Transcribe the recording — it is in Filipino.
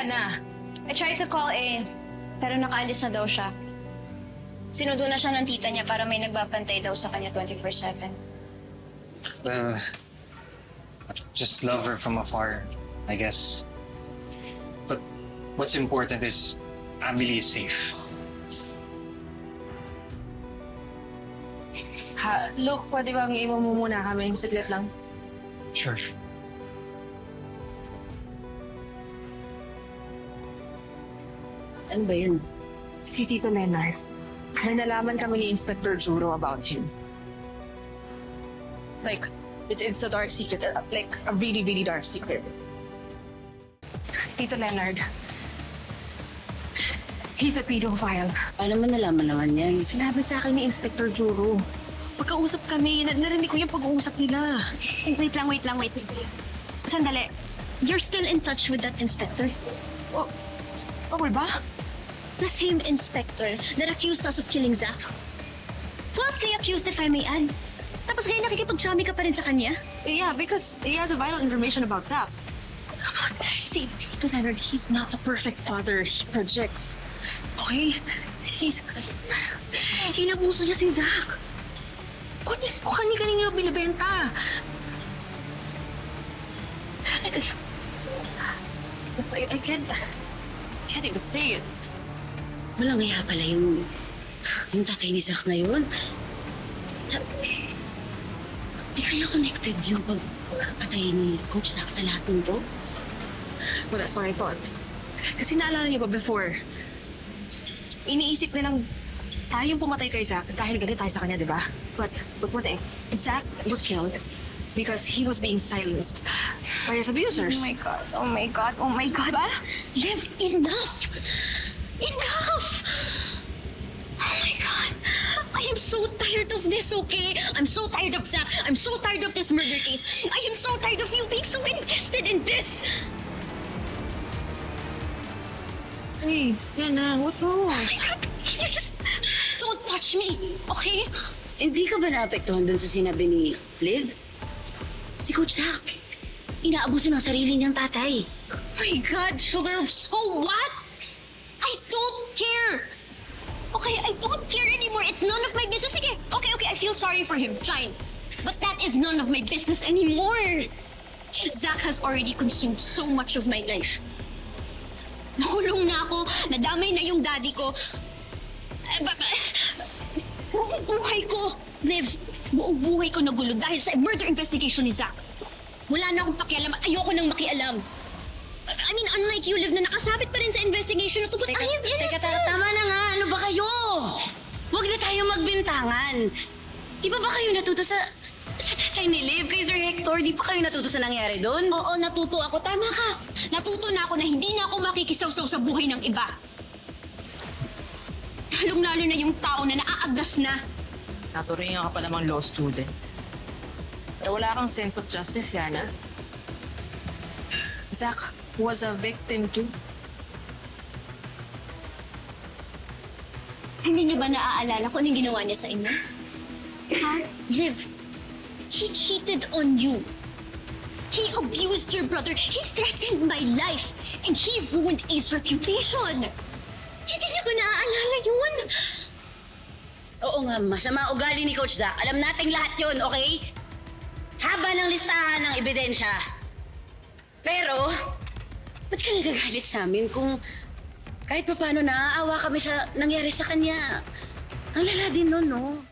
Yana? I tried to call pero nakaalis na daw siya. Sinundo na siya ng tita niya para may nagbabantay daw sa kanya 24/7. Just love her from afar, I guess. But what's important is Amelie is safe. Luke, pwede bang iwan mo muna kami? Saglit lang. Sure. Ano ba yun? Si Tito Leonard. May nalaman kami ni Inspector Juro about him. It's a dark secret. Like, a really, really dark secret. Tito Leonard. He's a pedophile. Paano mo nalaman naman yan? Sinabi sa akin ni Inspector Juro. Pagkausap kami, narinig ko yung pag-uusap nila. Wait lang. Sandali. You're still in touch with that inspector? Oh, ba? The same inspector that accused us of killing Zach? Falsely accused, if I may add. Tapos ngayon nakikipag-chummy ka pa rin sa kanya? Yeah, because he has a vital information about Zach. Come on. See, Tito Leonard, he's not the perfect father he projects. Okay? Inabuso niya si Zach. Kung kanina binibenta. I can't even say it. Walang iya pala yung tatay ni Zach na yun. Di kaya connected yung pagkapatay ni Coach Zach sa lahat ng to? Well, that's what I thought. Kasi naalala niyo ba before, iniisip nilang tayong pumatay kay Zach dahil galit tayo sa kanya, di ba? But what if Zach was killed because he was being silenced by his abusers? Oh my God. Diba? Liv, enough! Enough! Oh my God! I am so tired of this, okay? I'm so tired of Zach. I'm so tired of this murder case. I am so tired of you being so invested in this! Hey, Yana, what's wrong? Oh my God! You just don't touch me, okay? Hindi ka ba naapektuhan dun sa sinabi ni Liv? Si Coach Zach, inaabuso ng sarili niyang tatay. Oh my God, Sugar, so what? I don't care! Okay, I don't care anymore. It's none of my business. Sige, okay, I feel sorry for him. Fine. But that is none of my business anymore. Zach has already consumed so much of my life. Nakulong na ako, nadamay na yung daddy ko. Buong buhay ko, Liv, buong buhay ko nagulo dahil sa murder investigation ni Zach. Wala na akong pakialam at ayoko nang makialam. I mean, unlike you, Liv, na nakasabit pa rin sa investigation na to, but I am innocent. Tama na nga. Ano ba kayo? Huwag na tayo magbintangan. Di ba kayo natuto sa tatay ni Liv, kay Sir Hector? Di pa kayo natuto sa nangyari doon? Oo, natuto ako. Tama ka. Natuto na ako na hindi na ako makikisawsaw sa buhay ng iba. Lalong-lalo na yung tao na naaagas na. Naturingan ka pa namang law student. Eh, wala kang sense of justice, Yana. Zach was a victim too. Hindi niyo ba naaalala kung anong ginawa niya sa inyo? Ha? Liv, he cheated on you. He abused your brother. He threatened my life. And he ruined A's reputation. Hindi niyo ba naaalala yun? Oo nga, masama ugali ni Coach Zach. Alam nating lahat yun, okay? Haba ng listahan ng ebidensya. Pero, ba't ka nagagalit sa amin kung kahit pa paano naaawa kami sa nangyari sa kanya? Ang lala din nun, no?